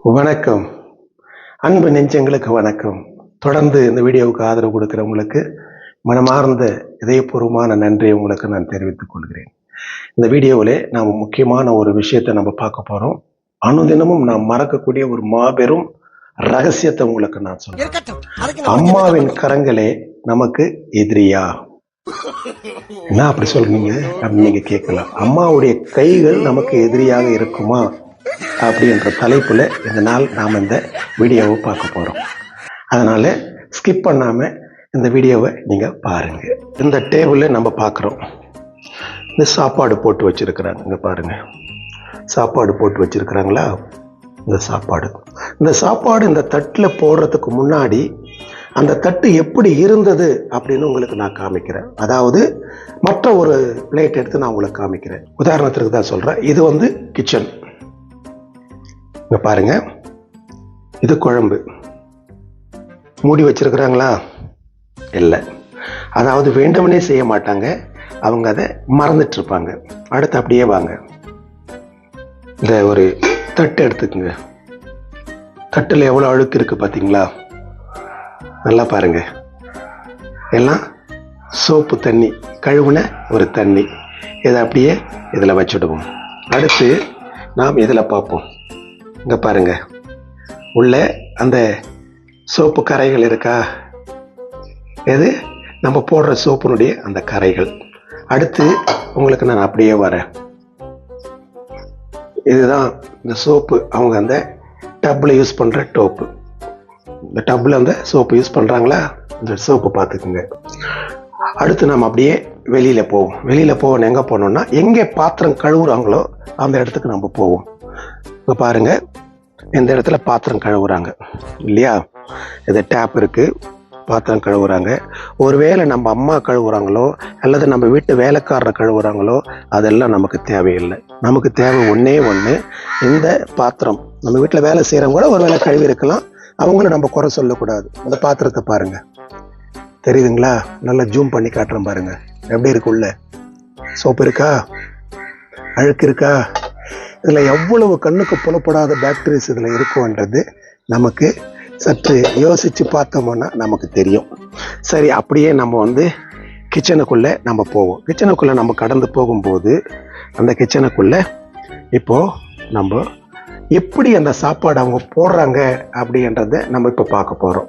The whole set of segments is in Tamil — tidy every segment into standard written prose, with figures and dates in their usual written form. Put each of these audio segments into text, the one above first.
வணக்கம். அன்பு நெஞ்சங்களுக்கு வணக்கம். தொடர்ந்து இந்த வீடியோவுக்கு ஆதரவு கொடுக்கிறவங்களுக்கு மனமார்ந்த இதயபூர்வமான நன்றியை உங்களுக்கு நான் தெரிவித்துக் கொள்கிறேன். இந்த வீடியோவில் நாம் முக்கியமான ஒரு விஷயத்தை நம்ம பார்க்க போறோம். அனுதினமும் நாம் மறக்கக்கூடிய ஒரு மாபெரும் ரகசியத்தை உங்களுக்கு நான் சொல்றேன். அம்மாவின் கரங்களே நமக்கு எதிரியா? என்ன அப்படி சொல்றீங்க அப்படின்னு நீங்க கேட்கலாம். அம்மாவுடைய கைகள் நமக்கு எதிரியாக இருக்குமா அப்படின்ற தலைப்புல இந்த நாள் நாம் இந்த வீடியோவை பார்க்க போறோம். அதனால ஸ்கிப் பண்ணாம இந்த வீடியோவை நீங்க பாருங்க. இந்த டேபிள்ல நம்ம பார்க்குறோம், இந்த சாப்பாடு போட்டு வச்சிருக்கிறாங்க. இங்க பாருங்க, சாப்பாடு போட்டு வச்சிருக்கிறாங்களா? இந்த சாப்பாடு இந்த தட்டில் போடுறதுக்கு முன்னாடி அந்த தட்டு எப்படி இருந்தது அப்படின்னு உங்களுக்கு நான் காமிக்கிறேன். அதாவது மற்ற ஒரு பிளேட் எடுத்து நான் உங்களுக்கு காமிக்கிறேன். உதாரணத்துக்கு தான் சொல்றேன். இது வந்து கிச்சன். இங்க பாருங்க, இது குழம்பு. மூடி வச்சிருக்கிறாங்களா? இல்லை. அதாவது வேண்டுமனே செய்ய மாட்டாங்க, அவங்க அதை மறந்துட்டு இருப்பாங்க. அடுத்து அப்படியே வாங்க, இந்த ஒரு தட்டு எடுத்துக்குங்க. தட்டில் எவ்வளோ அழுக்கு இருக்கு பார்த்தீங்களா? நல்லா பாருங்க, எல்லாம் சோப்பு தண்ணி, கழுவுன ஒரு தண்ணி. இதை அப்படியே இதில் வச்சுடுவோம். அடுத்து நாம் இதில் பார்ப்போம். இங்கே பாருங்க, உள்ள அந்த சோப்பு கரைகள் இருக்கா? எது நம்ம போடுற சோப்பினுடைய அந்த கரைகள். அடுத்து உங்களுக்கு நான் அப்படியே வரேன். இதுதான் இந்த சோப்பு, அவங்க அந்த டப்பில் யூஸ் பண்ணுற டோப்பு. இந்த டப்பில் அந்த சோப்பு யூஸ் பண்ணுறாங்களா? இந்த சோப்பு பார்த்துக்குங்க. அடுத்து நம்ம அப்படியே வெளியில் போவோம். எங்கே போனோம்னா, எங்கே பாத்திரம் கழுவுறாங்களோ அந்த இடத்துக்கு நம்ம போவோம். இப்போ பாருங்க, இந்த இடத்துல பாத்திரம் கழுவுறாங்க இல்லையா? இது டேப் இருக்கு, பாத்திரம் கழுவுறாங்க. ஒருவேளை நம்ம அம்மா கழுவுறாங்களோ அல்லது நம்ம வீட்டு வேலைக்காரரை கழுவுறாங்களோ அதெல்லாம் நமக்கு தேவையில்லை. நமக்கு தேவை ஒன்னே ஒன்று, இந்த பாத்திரம். நம்ம வீட்டில் வேலை செய்கிறவங்க கூட ஒரு வேலை கழுவி இருக்கலாம், அவங்கள நம்ம குறை சொல்லக்கூடாது. அந்த பாத்திரத்தை பாருங்க, தெரியுதுங்களா? நல்லா ஜூம் பண்ணி காட்டுறேன் பாருங்க, எப்படி இருக்குள்ள சோப்பு இருக்கா, அழுக்கு இருக்கா? இதில் எவ்வளவு கண்ணுக்கு புலப்படாத பாக்டீரியாஸ் இதில் இருக்கும்ன்றது நமக்கு சற்று யோசித்து பார்த்தோம்னா நமக்கு தெரியும். சரி, அப்படியே நம்ம வந்து கிச்சனுக்குள்ளே நம்ம போவோம். கிச்சனுக்குள்ளே நம்ம கடந்து போகும்போது அந்த கிச்சனுக்குள்ளே இப்போது நம்ம எப்படி அந்த சாப்பாடு அவங்க போடுறாங்க அப்படின்றத நம்ம இப்போ பார்க்க போகிறோம்.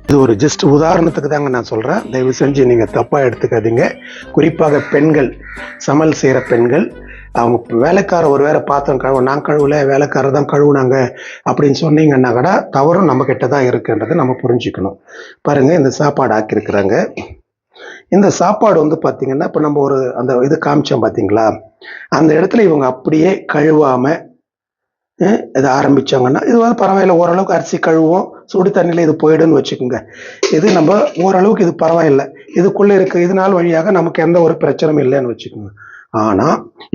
இது ஒரு ஜஸ்ட் உதாரணத்துக்கு தாங்க நான் சொல்கிறேன். தயவு செஞ்சு நீங்கள் தப்பாக எடுத்துக்காதீங்க. குறிப்பாக பெண்கள், சமையல் செய்கிற பெண்கள், அவங்க வேலைக்கார ஒரு வேலை பாத்திரம் நான் கழுவல, வேலைக்காரர் தான் கழுவுனாங்க அப்படின்னு சொன்னீங்கன்னா கூட தவறும் நம்ம கிட்ட தான் இருக்குன்றதை நம்ம புரிஞ்சுக்கணும். பாருங்க, இந்த சாப்பாடு ஆக்கியிருக்கிறாங்க. இந்த சாப்பாடு வந்து பார்த்தீங்கன்னா, இப்போ நம்ம ஒரு அந்த இது காமிச்சோம் பார்த்தீங்களா, அந்த இடத்துல இவங்க அப்படியே கழுவாம இதை ஆரம்பிச்சாங்கன்னா இது வந்து பரவாயில்ல, ஓரளவுக்கு அரிசி கழுவோம், சுடு தண்ணியில் இது போயிடுன்னு வச்சுக்கோங்க. இது நம்ம ஓரளவுக்கு இது பரவாயில்லை, இதுக்குள்ளே இருக்கு, இதனால் வழியாக நமக்கு எந்த ஒரு பிரச்சனையும் இல்லைன்னு வச்சுக்கோங்க. ஆனா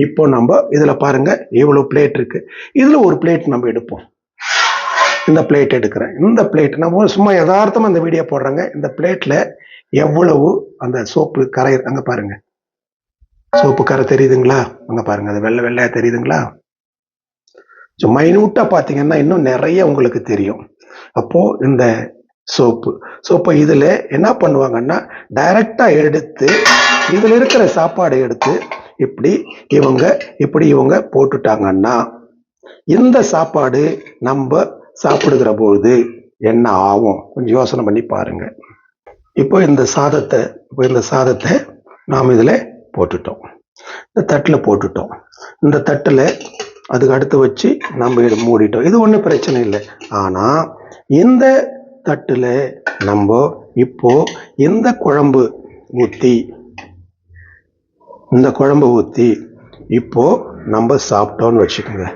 இப்போ நம்ம இதுல பாருங்க, இவ்வளவு பிளேட் இருக்கு. இதுல ஒரு பிளேட் நம்ம எடுப்போம். இந்த பிளேட் எடுக்கிறேன். இந்த பிளேட் நம்ம சும்மா யதார்த்தமா இந்த வீடியோ போடுறாங்க. இந்த பிளேட்ல எவ்வளவு அந்த சோப்பு கரை, அங்க பாருங்க, சோப்பு கரை தெரியுதுங்களா? அங்க பாருங்க, அது வெள்ளை வெள்ளையா தெரியுதுங்களா? மைனூட்டா பாத்தீங்கன்னா இன்னும் நிறைய உங்களுக்கு தெரியும். அப்போ இந்த சோப்பை இதுல என்ன பண்ணுவாங்கன்னா, டைரக்டா எடுத்து இதுல இருக்கிற சாப்பாடு எடுத்து இப்படி இவங்க போட்டுட்டாங்கன்னா இந்த சாப்பாடு நம்ம சாப்பிடுகிற பொழுது என்ன ஆகும் கொஞ்சம் யோசனை பண்ணி பாருங்க. இப்போ இந்த சாதத்தை நாம் இதுல போட்டுட்டோம், இந்த தட்டுல போட்டுட்டோம். இந்த தட்டுல அதுக்கு அடுத்து வச்சு நம்ம மூடிட்டோம். இது ஒன்றும் பிரச்சனை இல்லை. ஆனா இந்த தட்டுல நம்ம இப்போ இந்த குழம்பு ஊத்தி இப்போ நம்ம சாப்பிட்டோம்னு வச்சுக்கோங்க.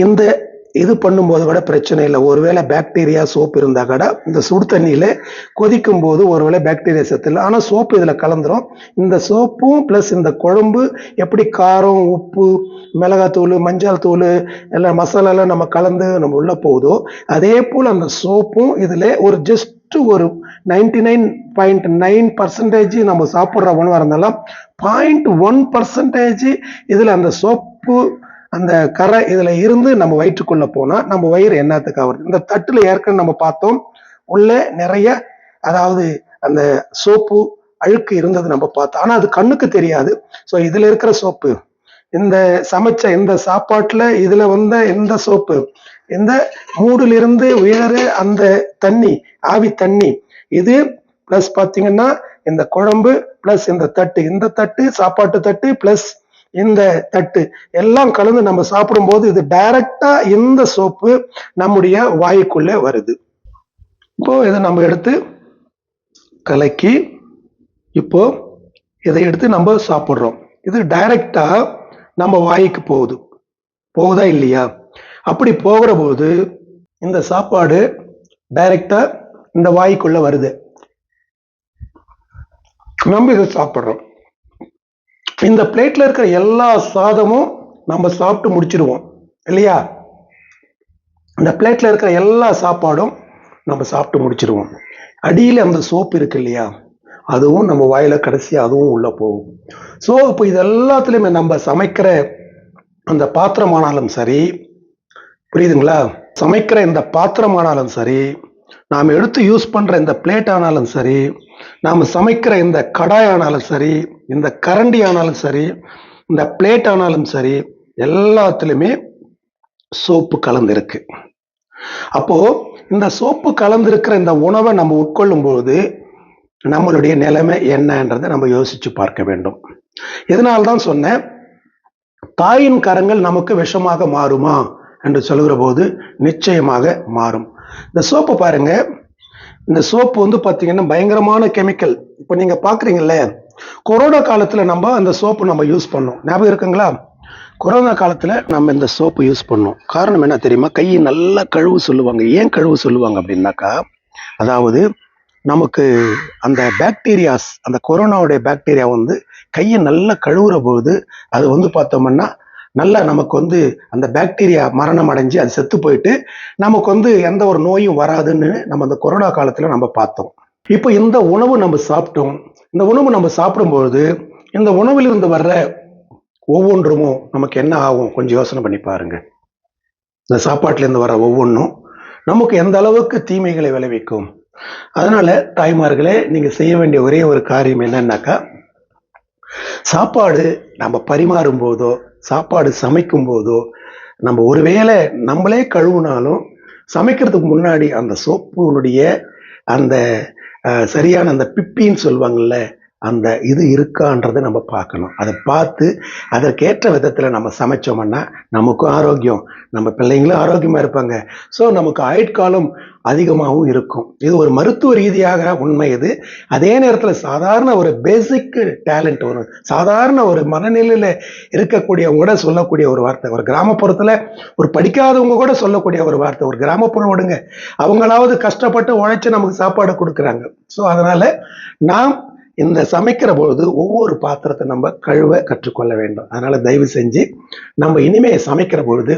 இந்த இது பண்ணும்போது கூட பிரச்சனை இல்லை. ஒருவேளை பாக்டீரியா சோப்பு இருந்தா கூட இந்த சுடு தண்ணியில கொதிக்கும் போது ஒருவேளை பாக்டீரியா செத்து இல்லை, ஆனா சோப்பு இதுல கலந்துரும். இந்த சோப்பும் பிளஸ் இந்த குழம்பு எப்படி காரம், உப்பு, மிளகாத்தூள், மஞ்சள் தூள் எல்லாம் மசாலா எல்லாம் நம்ம கலந்து நம்ம உள்ள போகுதோ, அதே போல் அந்த சோப்பும் இதுல ஒரு ஜஸ்ட் ஒரு 99.9% நம்ம சாப்பிட்ற உணவாக இருந்தாலும் 0.1% இதுல அந்த சோப்பு அந்த கரை இதுல இருந்து நம்ம வயிற்றுக்குள்ள போனா நம்ம வயிறு என்னத்துக்கு ஆகுது. இந்த தட்டுல ஏற்கனவே நம்ம பார்த்தோம், உள்ள நிறைய அதாவது அந்த சோப்பு அழுக்கு இருந்தது நம்ம பார்த்தோம். ஆனா அது கண்ணுக்கு தெரியாது. ஸோ இதுல இருக்கிற சோப்பு, இந்த சமைச்ச இந்த சாப்பாட்டுல இதுல வந்த இந்த சோப்பு, இந்த மூடிலிருந்து உயர அந்த தண்ணி, ஆவி தண்ணி, இது பிளஸ் பாத்தீங்கன்னா இந்த குழம்பு பிளஸ் இந்த தட்டு சாப்பாட்டு தட்டு பிளஸ் இந்த தட்டு எல்லாம் கலந்து நம்ம சாப்பிடும்போது இது டைரக்டா இந்த சோப்பு நம்முடைய வாய்க்குள்ள வருது. இப்போ இதை நம்ம எடுத்து கலக்கி இப்போ இதை எடுத்து நம்ம சாப்பிடுறோம். இது டைரக்டா நம்ம வாய்க்கு போகுதா இல்லையா? அப்படி போகிற போது இந்த சாப்பாடு டைரக்டா இந்த வாய்க்குள்ள வருது, நம்ம இதை சாப்பிடுறோம். இந்த பிளேட்ல இருக்கிற எல்லா சாதமும் நம்ம சாப்பிட்டு முடிச்சிருவோம் இல்லையா? இந்த பிளேட்ல இருக்கிற எல்லா சாப்பாடும் நம்ம சாப்பிட்டு முடிச்சிருவோம். அடியில் அந்த சோப்பு இருக்கு இல்லையா, அதுவும் நம்ம வாயில கடைசி அதுவும் உள்ள போகும். ஸோ இப்போ இது எல்லாத்துலயுமே நம்ம சமைக்கிற அந்த பாத்திரமானாலும் சரி, புரியுதுங்களா? சமைக்கிற இந்த பாத்திரமானாலும் சரி, நாம் எடுத்து யூஸ் பண்ற இந்த பிளேட் ஆனாலும் சரி, நாம் சமைக்கிற இந்த கடாய் ஆனாலும் சரி, இந்த கரண்டி ஆனாலும் சரி, இந்த பிளேட் ஆனாலும் சரி, எல்லாத்துலயுமே சோப்பு கலந்துருக்கு. அப்போ இந்த சோப்பு கலந்திருக்கிற இந்த உணவை நம்ம உட்கொள்ளும் போது நம்மளுடைய நிலைமை என்னன்றதை நம்ம யோசிச்சு பார்க்க வேண்டும். இதனால்தான் சொன்னேன், தாயின் கரங்கள் நமக்கு விஷமாக மாறுமா என்று சொல்கிற போது நிச்சயமாக மாறும். இந்த சோப்பு பாருங்க, இந்த சோப்பு வந்து பாத்தீங்கன்னா பயங்கரமான கெமிக்கல். இப்போ நீங்க பாக்குறீங்கல்ல, கொரோனா காலத்துல நம்ம அந்த சோப்பு நம்ம யூஸ் பண்ணோம், ஞாபகம் இருக்குங்களா? கொரோனா காலத்துல நம்ம இந்த சோப்பு யூஸ் பண்ணோம். காரணம் என்ன தெரியுமா? கையை நல்லா கழுவு சொல்லுவாங்க. ஏன் கழுவு சொல்லுவாங்க அப்படின்னாக்கா, அதாவது நமக்கு அந்த பாக்டீரியாஸ், அந்த கொரோனாவுடைய பாக்டீரியா வந்து கையை நல்லா கழுவுற போது அது வந்து பார்த்தோம்னா நல்லா நமக்கு வந்து அந்த பாக்டீரியா மரணம் அடைஞ்சு அது செத்து போயிட்டு நமக்கு வந்து எந்த ஒரு நோயும் வராதுன்னு நம்ம அந்த கொரோனா காலத்துல நம்ம பார்த்தோம். இப்போ இந்த உணவு நம்ம சாப்பிட்டோம். இந்த உணவு நம்ம சாப்பிடும்போது இந்த உணவிலிருந்து வர்ற ஒவ்வொன்றும் நமக்கு என்ன ஆகும் கொஞ்சம் யோசனை பண்ணி பாருங்க. இந்த சாப்பாட்டுல இருந்து வர்ற ஒவ்வொன்றும் நமக்கு எந்த அளவுக்கு தீமைகளை விளைவிக்கும். அதனால தாய்மார்களே, நீங்க செய்ய வேண்டிய ஒரே ஒரு காரியம் என்னன்னாக்கா, சாப்பாடு நம்ம பரிமாறும் போதோ சாப்பாடு சமைக்கும் போதோ நம்ம ஒருவேளை நம்மளே கழுவுனாலும் சமைக்கிறதுக்கு முன்னாடி அந்த சோப்புனுடைய அந்த சரியான அந்த பிப்பின்னு சொல்லுவாங்கல்ல, அந்த இது இருக்கான்றதை நம்ம பார்க்கணும். அதை பார்த்து அதற்கேற்ற விதத்தில் நம்ம சமைச்சோம்னா நமக்கும் ஆரோக்கியம், நம்ம பிள்ளைங்களும் ஆரோக்கியமாக இருப்பாங்க. ஸோ நமக்கு ஆயுட்காலம் அதிகமாகவும் இருக்கும். இது ஒரு மருத்துவ ரீதியாக உண்மை இது. அதே நேரத்தில் சாதாரண ஒரு பேசிக் டேலண்ட், ஒரு சாதாரண ஒரு மனநிலையில் இருக்கக்கூடியவங்க கூட சொல்லக்கூடிய ஒரு வார்த்தை, ஒரு கிராமப்புறத்தில் ஒரு படிக்காதவங்க கூட சொல்லக்கூடிய ஒரு வார்த்தை. ஒரு கிராமப்புறம் விடுங்க, அவங்களாவது கஷ்டப்பட்டு உழைச்சி நமக்கு சாப்பாடு கொடுக்குறாங்க. ஸோ அதனால நாம் இந்த சமைக்கிற பொழுது ஒவ்வொரு பாத்திரத்தை நம்ம கழுவ கற்றுக்கொள்ள வேண்டும். அதனால தயவு செஞ்சு நம்ம இனிமே சமைக்கிற பொழுது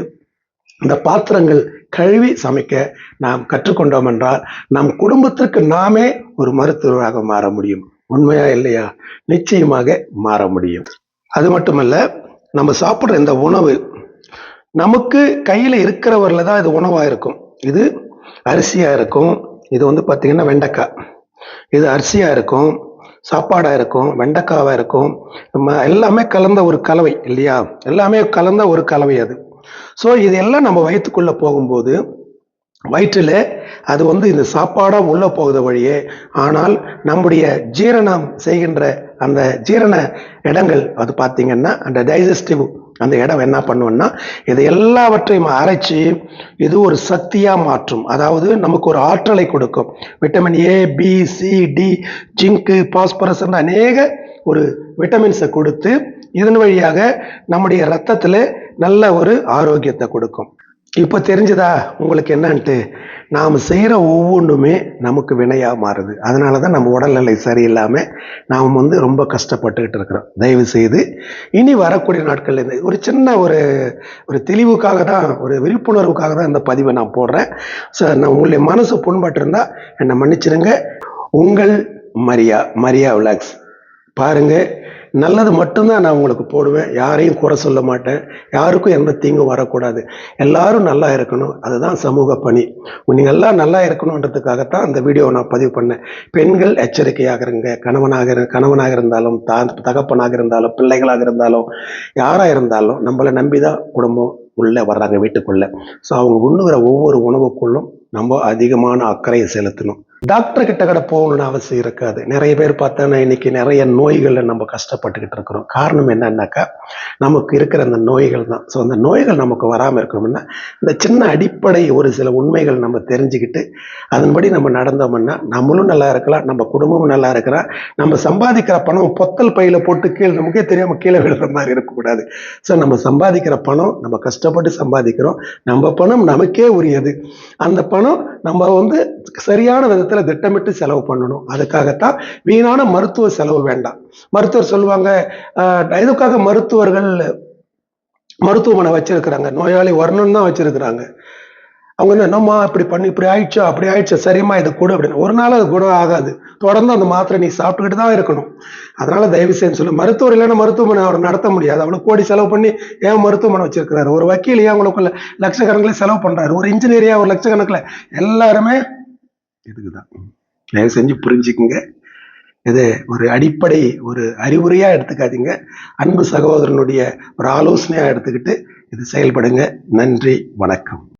இந்த பாத்திரங்கள் கழுவி சமைக்க நாம் கற்றுக்கொண்டோம் என்றால் நம் குடும்பத்திற்கு நாமே ஒரு மருத்துவராக மாற முடியும். உண்மையா இல்லையா? நிச்சயமாக மாற முடியும். அது மட்டுமல்ல, நம்ம சாப்பிட்ற இந்த உணவு நமக்கு கையில இருக்கிறவரில் தான் இது உணவா இருக்கும். இது அரிசியா இருக்கும், இது வந்து பார்த்தீங்கன்னா வெண்டைக்காய், இது அரிசியா இருக்கும், சாப்பாடா இருக்கும், வெண்டைக்காவா இருக்கும், எல்லாமே கலந்த ஒரு கலவை இல்லையா? எல்லாமே கலந்த ஒரு கலவை அது. ஸோ இதெல்லாம் நம்ம வயிற்றுக்குள்ள போகும்போது வயிற்றுல அது வந்து இந்த சாப்பாடா உள்ள போகுத வழியே, ஆனால் நம்முடைய ஜீரணம் செய்கின்ற அந்த ஜீரண இடங்கள் அது பார்த்தீங்கன்னா அந்த டைஜஸ்டிவ் அந்த இடம் என்ன பண்ணுவோம்னா இது எல்லாவற்றையும் அரைச்சி இது ஒரு சக்தியா மாற்றும். அதாவது நமக்கு ஒரு ஆற்றலை கொடுக்கும். Vitamin A, B, C, D, zinc, phosphorus அநேக ஒரு விட்டமின்ஸை கொடுத்து இதன் வழியாக நம்முடைய ரத்தத்துல நல்ல ஒரு ஆரோக்கியத்தை கொடுக்கும். இப்போ தெரிஞ்சுதா உங்களுக்கு என்னன்ட்டு? நாம் செய்கிற ஒவ்வொன்றுமே நமக்கு வினையா மாறுது. அதனால தான் நம்ம உடல்நிலை சரியில்லாமல் நாம் வந்து ரொம்ப கஷ்டப்பட்டுக்கிட்டு இருக்கிறோம். தயவு செய்து இனி வரக்கூடிய நாட்களில் இருந்து ஒரு சின்ன ஒரு தெளிவுக்காக தான், ஒரு விழிப்புணர்வுக்காக தான் இந்த பதிவை நான் போடுறேன். ஸோ நான் உங்களுடைய மனசு புண்பட்டிருந்தா என்னை மன்னிச்சிருங்க. உங்கள் மரியா விலாக்ஸ் பாருங்க. நல்லது மட்டும்தான் நான் உங்களுக்கு போடுவேன். யாரையும் குறை சொல்ல மாட்டேன். யாருக்கும் எந்த தீங்கும் வரக்கூடாது. எல்லாரும் நல்லா இருக்கணும். அதுதான் சமூக பணி. நீங்க எல்லாம் நல்லா இருக்கணுன்றதுக்காகத்தான் அந்த வீடியோவை நான் பதிவு பண்ணேன். பெண்கள் எச்சரிக்கையாக இருங்க. கணவனாக இருந்தாலும், தகப்பனாக இருந்தாலும், பிள்ளைகளாக இருந்தாலும், யாரா இருந்தாலும் நம்மளை நம்பிதான் குடும்பம் உள்ள வர்றாங்க வீட்டுக்குள்ள. ஸோ அவங்க உண்ணுகிற ஒவ்வொரு உணவுக்குள்ளும் நம்ம அதிகமான அக்கறையை செலுத்தணும். டாக்டர் கிட்ட கூட போகணும்னு அவசியம் இருக்காது. நிறைய பேர் பார்த்தோன்னா இன்னைக்கு நிறைய நோய்களை நம்ம கஷ்டப்பட்டுக்கிட்டு இருக்கிறோம். காரணம் என்னன்னாக்கா நமக்கு இருக்கிற அந்த நோய்கள் தான். ஸோ அந்த நோய்கள் நமக்கு வராமல் இருக்கணும்னா இந்த சின்ன அடிப்படை ஒரு சில உண்மைகள் நம்ம தெரிஞ்சுக்கிட்டு அதன்படி நம்ம நடந்தோம்னா நம்மளும் நல்லா இருக்கலாம், நம்ம குடும்பமும் நல்லா இருக்கலாம். நம்ம சம்பாதிக்கிற பணம் பொத்தல் பையில போட்டு கீழே நமக்கே தெரியாம கீழே விழுற மாதிரி இருக்கக்கூடாது. ஸோ நம்ம சம்பாதிக்கிற பணம் நம்ம கஷ்டப்பட்டு சம்பாதிக்கிறோம். நம்ம பணம் நமக்கே உரியது. அந்த பணம் நம்ம சரியான விதத்தில் திட்டமிட்டு செலவு பண்ணணும். அதுக்காகத்தான் வீணான மருத்துவ செலவு வேண்டாம். மருத்துவர் சொல்லுவாங்க, இதுக்காக மருத்துவர்கள் மருத்துவமனை வச்சிருக்கிறாங்க, நோயாளி வரணும்னு தான் வச்சிருக்கிறாங்க. அவங்க என்னம்மா இப்படி பண்ணி இப்படி ஆயிடுச்சோ அப்படி ஆயிடுச்சோ, சரிம்மா இது கூட அப்படின்னு. ஒரு நாள் அது கூட ஆகாது. தொடர்ந்து அந்த மாத்திரை நீ சாப்பிட்டுக்கிட்டு தான் இருக்கணும். அதனால தயவு செய்து சொல்லு, மருத்துவர் இல்லைன்னா மருத்துவமனை அவர் நடத்த முடியாது. அவ்வளவு கோடி செலவு பண்ணி ஏன் மருத்துவமனை வச்சிருக்கிறாரு? ஒரு வக்கீல் ஏன் உங்களுக்குள்ள லட்சக்கணக்கில் செலவு பண்றாரு? ஒரு இன்ஜினியர் ஏன் ஒரு லட்சக்கணக்கில்? எல்லாருமே இதுக்குதான். தயவு செஞ்சு புரிஞ்சுக்குங்க. இது ஒரு அடிப்படை ஒரு அறிவுரையா எடுத்துக்காதீங்க. அன்பு சகோதரனுடைய ஒரு ஆலோசனையா எடுத்துக்கிட்டு இது செயல்படுங்க. நன்றி, வணக்கம்.